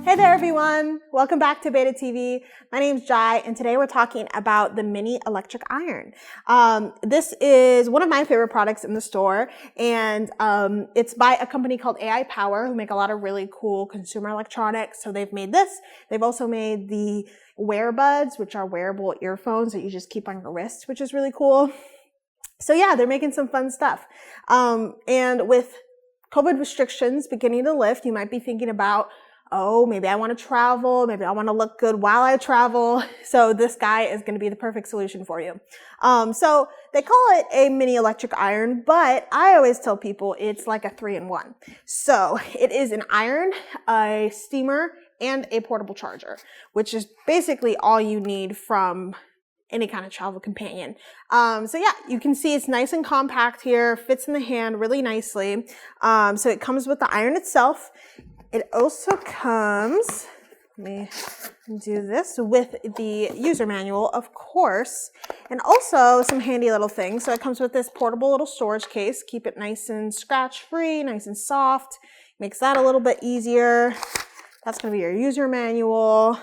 Hey there everyone, welcome back to b8ta TV. My name's Jai and today we're talking about the mini electric iron. This is one of my favorite products in the store, and it's by a company called AIPower who make a lot of really cool consumer electronics. So they've made this. They've also made the Wear Buds, which are wearable earphones that you just keep on your wrist, which is really cool. So yeah, they're making some fun stuff. And with COVID restrictions beginning to lift, you might be thinking about, oh, maybe I want to travel. Maybe I want to look good while I travel. So this guy is going to be the perfect solution for you. So they call it a mini electric iron, but I always tell people it's like a 3-in-1. So it is an iron, a steamer, and a portable charger, which is basically all you need from any kind of travel companion. So yeah, you can see it's nice and compact here, fits in the hand really nicely. So it comes with the iron itself. It also comes, let me do this, with the user manual, of course, and also some handy little things. So it comes with this portable little storage case. Keep it nice and scratch-free, nice and soft. Makes that a little bit easier. That's going to be your user manual.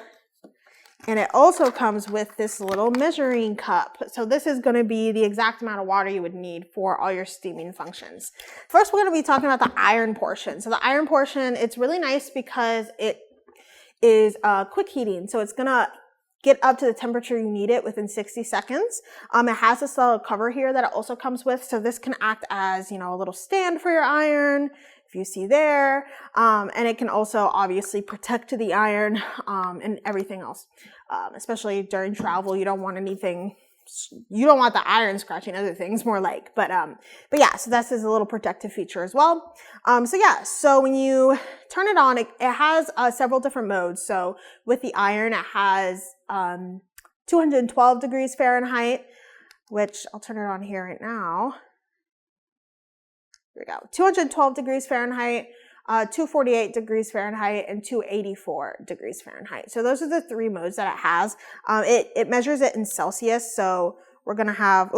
And it also comes with this little measuring cup. So this is going to be the exact amount of water you would need for all your steaming functions. First, we're going to be talking about the iron portion. So the iron portion, it's really nice because it is quick heating. So it's going to get up to the temperature you need it within 60 seconds. It has this little cover here that it also comes with. So this can act as, a little stand for your iron, if you see there. And it can also obviously protect the iron and everything else. Especially during travel, you don't want the iron scratching other things, more like, but yeah, so this is a little protective feature as well. So when you turn it on, it has several different modes. So with the iron, it has 212 degrees Fahrenheit, which I'll turn it on here right now. Here we go. 212 degrees Fahrenheit, 248 degrees Fahrenheit, and 284 degrees Fahrenheit. So those are the three modes that it has. It measures it in Celsius. So we're going to have,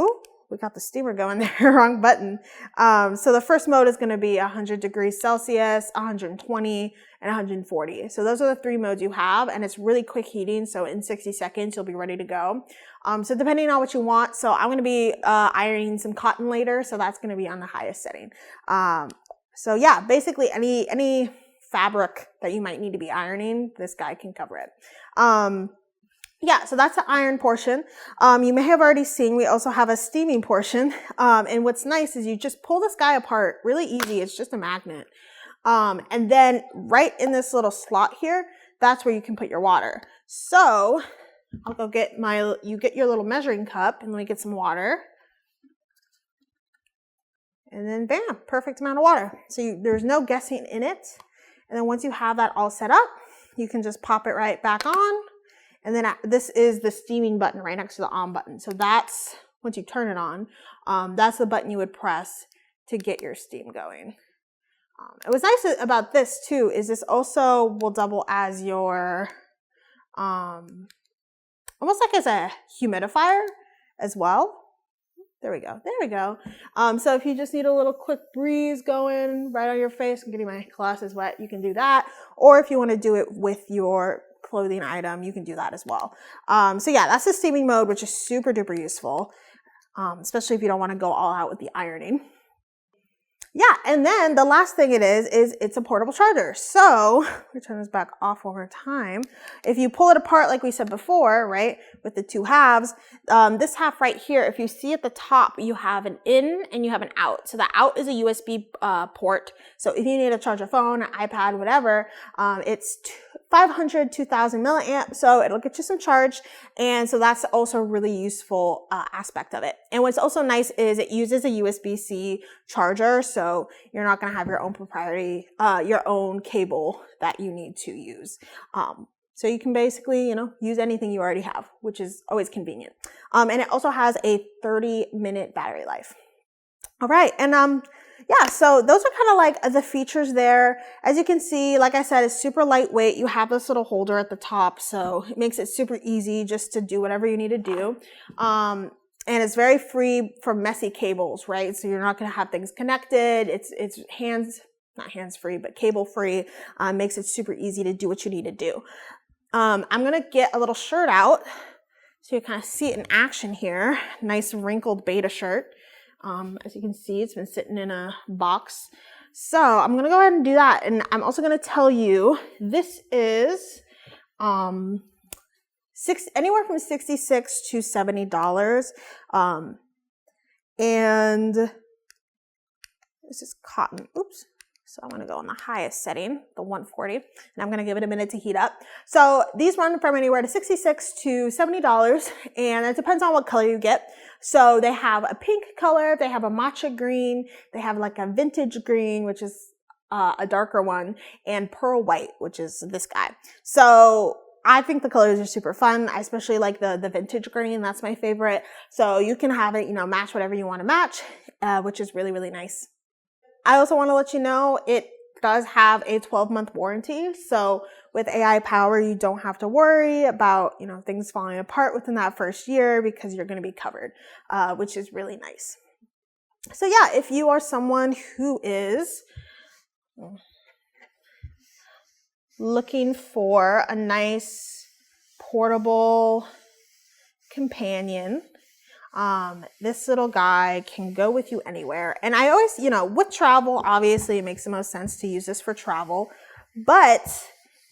we got the steamer going there, wrong button. So the first mode is going to be 100 degrees Celsius, 120, and 140. So those are the three modes you have, and it's really quick heating. So in 60 seconds, you'll be ready to go. So depending on what you want. So I'm going to be ironing some cotton later. So that's going to be on the highest setting. So yeah, basically any fabric that you might need to be ironing, this guy can cover it. Yeah, so that's the iron portion. You may have already seen we also have a steaming portion. And what's nice is you just pull this guy apart really easy. It's just a magnet. And then right in this little slot here, that's where you can put your water. So I'll go get you get your little measuring cup, and let me get some water. And then bam, perfect amount of water. So there's no guessing in it. And then once you have that all set up, you can just pop it right back on. And then this is the steaming button right next to the on button. So that's, once you turn it on, that's the button you would press to get your steam going. What's nice about this too is this also will double as your, almost like as a humidifier as well. There we go. There we go. So if you just need a little quick breeze going right on your face, I'm getting my glasses wet, you can do that. Or if you want to do it with your clothing item, you can do that as well. So yeah, that's the steaming mode, which is super duper useful, especially if you don't want to go all out with the ironing. Yeah, and then the last thing it is it's a portable charger. So, let me turn this back off one more time. If you pull it apart, like we said before, right, with the two halves, this half right here, if you see at the top, you have an in and you have an out. So the out is a USB port. So if you need to charge a phone, an iPad, whatever, it's 500, 2000 milliamps. So it'll get you some charge. And so that's also a really useful aspect of it. And what's also nice is it uses a USB-C charger. So you're not going to have your own proprietary, your own cable that you need to use. So you can basically, use anything you already have, which is always convenient. And it also has a 30-minute battery life. All right. And yeah, so those are kind of like the features there. As you can see, like I said, it's super lightweight. You have this little holder at the top, so it makes it super easy just to do whatever you need to do. And it's very free from messy cables, right? So you're not going to have things connected. It's hands not hands-free, but cable-free. Makes it super easy to do what you need to do. I'm going to get a little shirt out so you kind of see it in action here. Nice wrinkled b8ta shirt. As you can see, it's been sitting in a box. So I'm going to go ahead and do that. And I'm also going to tell you, this is anywhere from $66 to $70. And this is cotton. Oops. So I'm going to go on the highest setting, the 140, and I'm going to give it a minute to heat up. So these run from anywhere to $66 to $70, and it depends on what color you get. So they have a pink color, they have a matcha green, they have like a vintage green, which is a darker one, and pearl white, which is this guy. So I think the colors are super fun. I especially like the vintage green. That's my favorite. So you can have it, match whatever you want to match, which is really, really nice. I also want to let you know it does have a 12-month warranty. So with AIPower, you don't have to worry about, things falling apart within that first year because you're going to be covered, which is really nice. So yeah, if you are someone who is looking for a nice portable companion, this little guy can go with you anywhere. And I always, with travel, obviously it makes the most sense to use this for travel. But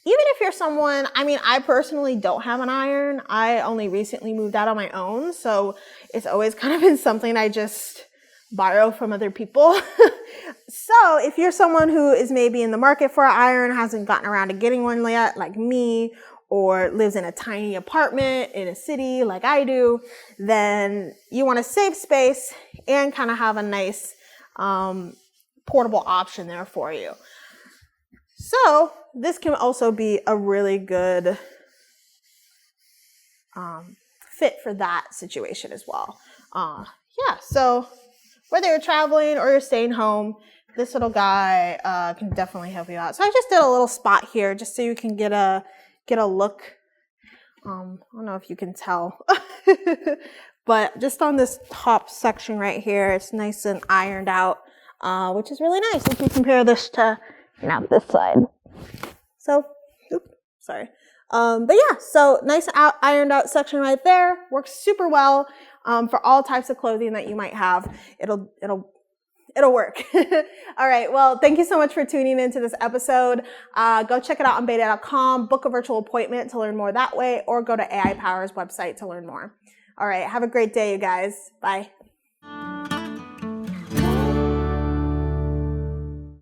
even if you're someone, I personally don't have an iron. I only recently moved out on my own. So it's always kind of been something I just borrow from other people. So if you're someone who is maybe in the market for an iron, hasn't gotten around to getting one yet, like me, or lives in a tiny apartment in a city like I do, then you want to save space and kind of have a nice portable option there for you. So this can also be a really good fit for that situation as well. Yeah, so whether you're traveling or you're staying home, this little guy can definitely help you out. So I just did a little spot here just so you can get a look. I don't know if you can tell, but just on this top section right here, it's nice and ironed out, which is really nice if you compare this to, this side. So, sorry. But yeah, so nice ironed out section right there. Works super well for all types of clothing that you might have. It'll work. All right. Well, thank you so much for tuning into this episode. Go check it out on b8ta.com, book a virtual appointment to learn more that way, or go to AIPower's website to learn more. All right. Have a great day, you guys. Bye.